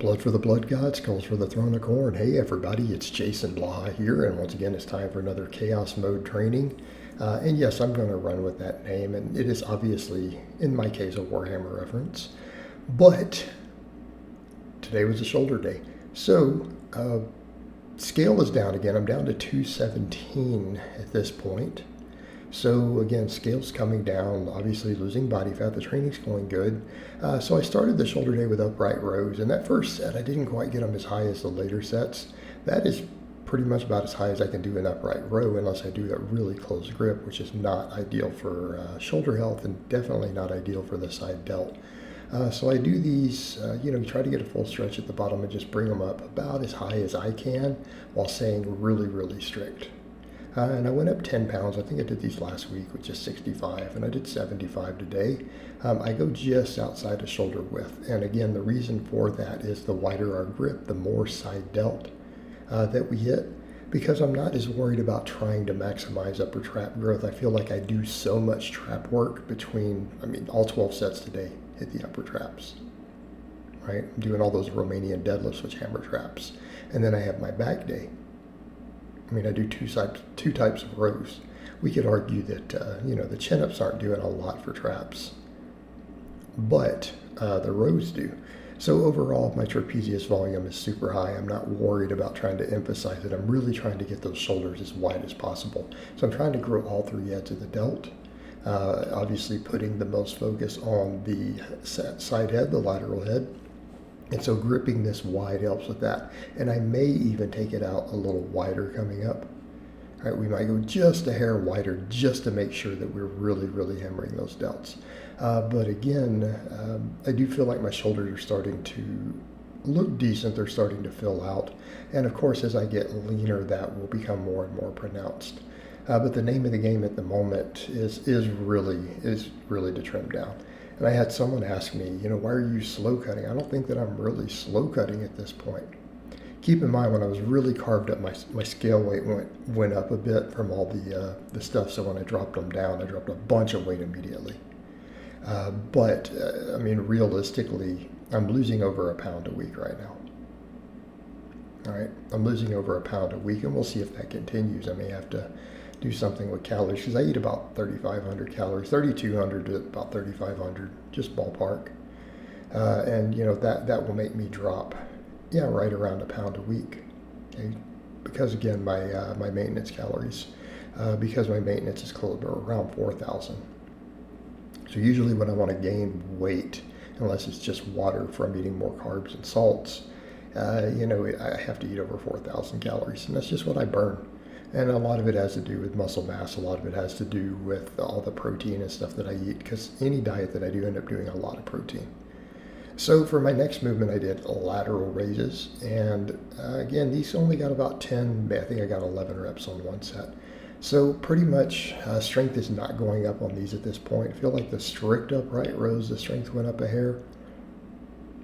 Blood for the blood god, skulls for the throne of corn. Hey everybody, it's Jason Blaha here, and once again it's time for another chaos mode training. And yes, I'm going to run with that name, and it is obviously, in my case, a Warhammer reference. But today was a shoulder day. So, scale is down again. I'm down to 217 at this point. So again, scale's coming down, obviously losing body fat, the training's going good. So I started the shoulder day with upright rows, and that first set, I didn't quite get them as high as the later sets. That is pretty much about as high as I can do an upright row unless I do a really close grip, which is not ideal for shoulder health and definitely not ideal for the side delt. So I do these, try to get a full stretch at the bottom and just bring them up about as high as I can while staying really, really strict. And I went up 10 pounds. I think I did these last week with just 65, and I did 75 today. I go just outside of shoulder width. And again, the reason for that is the wider our grip, the more side delt that we hit, because I'm not as worried about trying to maximize upper trap growth. I feel like I do so much trap work all 12 sets today hit the upper traps, right? I'm doing all those Romanian deadlifts, which hammer traps. And then I have my back day. I do two types of rows. We could argue that, the chin-ups aren't doing a lot for traps, but the rows do. So overall, my trapezius volume is super high. I'm not worried about trying to emphasize it. I'm really trying to get those shoulders as wide as possible. So I'm trying to grow all three heads of the delt. Obviously putting the most focus on the side head, the lateral head. And so gripping this wide helps with that. And I may even take it out a little wider coming up. All right, we might go just a hair wider just to make sure that we're really, really hammering those delts. But again, I do feel like my shoulders are starting to look decent. They're starting to fill out. And of course, as I get leaner, that will become more and more pronounced. But the name of the game at the moment is really to trim down. And I had someone ask me, why are you slow cutting? I don't think that I'm really slow cutting at this point. Keep in mind, when I was really carved up, my scale weight went up a bit from all the stuff. So when I dropped them down, I dropped a bunch of weight immediately. But realistically, I'm losing over a pound a week right now. All right, I'm losing over a pound a week, and we'll see if that continues. I may have to do something with calories, because I eat about 3,500 calories, 3,200 to about 3,500, just ballpark. And that will make me drop, right around a pound a week. Okay, because again, my maintenance calories, because my maintenance is close to around 4,000. So usually when I want to gain weight, unless it's just water from eating more carbs and salts, I have to eat over 4,000 calories, and that's just what I burn. And a lot of it has to do with muscle mass. A lot of it has to do with all the protein and stuff that I eat, because any diet that I do end up doing a lot of protein. So for my next movement, I did lateral raises. And again, these only got about 10, I think I got 11 reps on one set. So pretty much strength is not going up on these at this point. I feel like the strict upright rows, the strength went up a hair.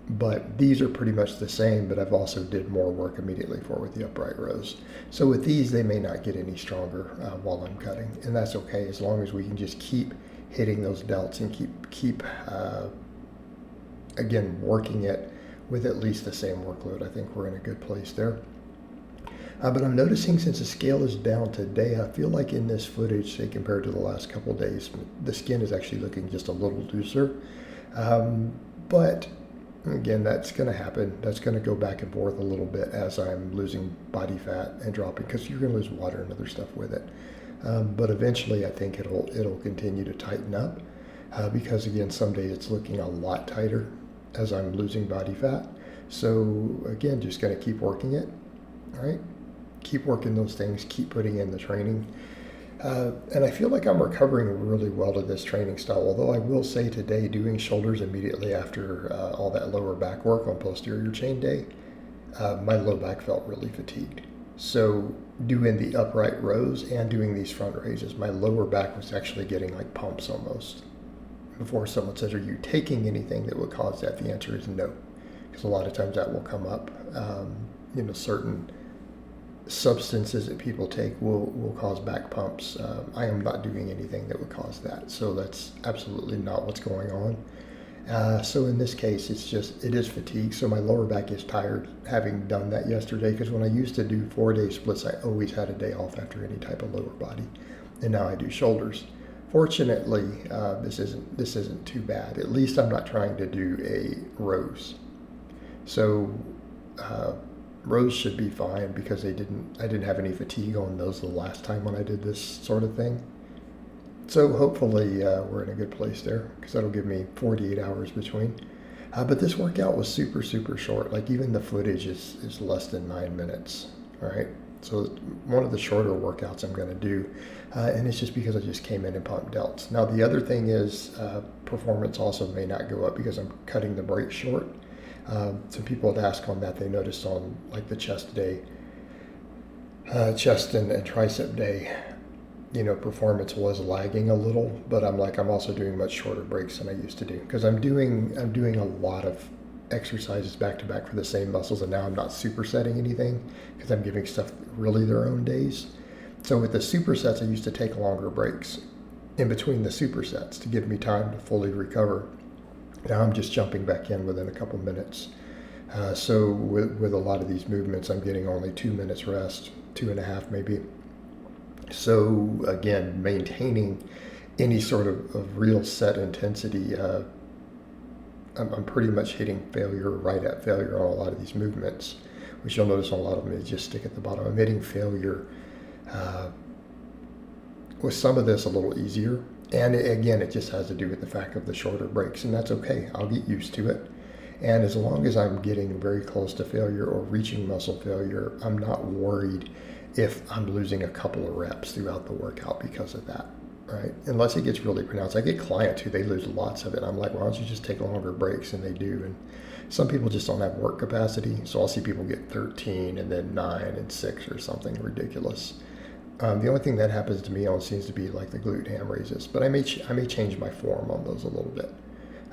But these are pretty much the same, but I've also did more work immediately with the upright rows. So with these, they may not get any stronger while I'm cutting, and that's okay as long as we can just keep hitting those delts and keep again, working it with at least the same workload. I think we're in a good place there. But I'm noticing, since the scale is down today, I feel like in this footage, say compared to the last couple of days, the skin is actually looking just a little looser. But again, that's going to happen. That's going to go back and forth a little bit as I'm losing body fat and dropping, because you're going to lose water and other stuff with it. But eventually, I think it'll continue to tighten up, because again, some days it's looking a lot tighter as I'm losing body fat. So again, just going to keep working it. All right, keep working those things. Keep putting in the training. And I feel like I'm recovering really well to this training style, although I will say today, doing shoulders immediately after all that lower back work on posterior chain day, my low back felt really fatigued. So doing the upright rows and doing these front raises, my lower back was actually getting like pumps almost. Before someone says, are you taking anything that would cause that? The answer is no, because a lot of times that will come up. Certain substances that people take will cause back pumps. I am not doing anything that would cause that. So that's absolutely not what's going on. So in this case, it is fatigue. So my lower back is tired having done that yesterday, because when I used to do 4-day splits, I always had a day off after any type of lower body. And now I do shoulders. Fortunately, this isn't too bad. At least I'm not trying to do a rows. So rows should be fine, because I didn't have any fatigue on those the last time when I did this sort of thing. So hopefully we're in a good place there, because that'll give me 48 hours between. But this workout was super, super short. Like, even the footage is less than 9 minutes. All right. So one of the shorter workouts I'm going to do, and it's just because I just came in and pumped delts. Now the other thing is performance also may not go up because I'm cutting the break short. Some people had asked on that. They noticed on like the chest day, chest and tricep day, performance was lagging a little, but I'm also doing much shorter breaks than I used to do, because I'm doing a lot of exercises back to back for the same muscles, and now I'm not supersetting anything because I'm giving stuff really their own days. So with the supersets, I used to take longer breaks in between the supersets to give me time to fully recover. Now I'm just jumping back in within a couple minutes. So with a lot of these movements, I'm getting only 2 minutes rest, 2.5 maybe. So again, maintaining any sort of real set intensity, I'm pretty much hitting failure, right at failure on a lot of these movements, which you'll notice on a lot of them is just stick at the bottom. I'm hitting failure with some of this a little easier. And again, it just has to do with the fact of the shorter breaks, and that's okay. I'll get used to it. And as long as I'm getting very close to failure or reaching muscle failure, I'm not worried if I'm losing a couple of reps throughout the workout because of that, right? Unless it gets really pronounced. I get clients who they lose lots of it. I'm like, why don't you just take longer breaks? And they do. And some people just don't have work capacity. So I'll see people get 13 and then 9 and 6 or something ridiculous. The only thing that happens to me seems to be like the glute ham raises, but I may change my form on those a little bit.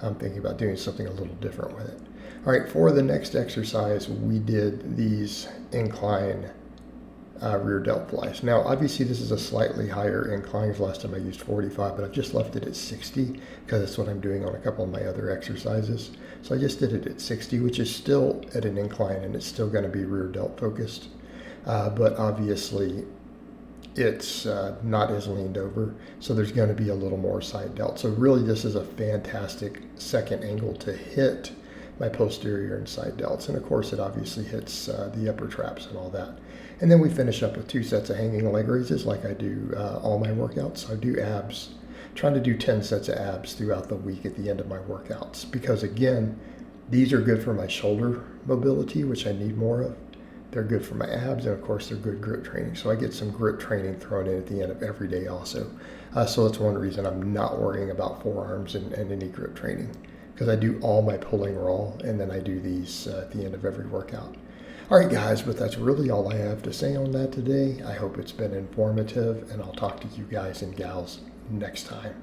I'm thinking about doing something a little different with it. All right, for the next exercise, we did these incline rear delt flies. Now, obviously, this is a slightly higher incline. Last time I used 45, but I've just left it at 60 because that's what I'm doing on a couple of my other exercises. So I just did it at 60, which is still at an incline, and it's still going to be rear delt focused. But obviously, it's not as leaned over, so there's going to be a little more side delt. So really, this is a fantastic second angle to hit my posterior and side delts. And of course, it obviously hits the upper traps and all that. And then we finish up with 2 sets of hanging leg raises like I do all my workouts. I do abs, trying to do 10 sets of abs throughout the week at the end of my workouts, because again, these are good for my shoulder mobility, which I need more of. They're good for my abs, and of course they're good grip training. So I get some grip training thrown in at the end of every day also. So that's one reason I'm not worrying about forearms and any grip training, because I do all my pulling raw, and then I do these at the end of every workout. All right, guys, but that's really all I have to say on that today. I hope it's been informative, and I'll talk to you guys and gals next time.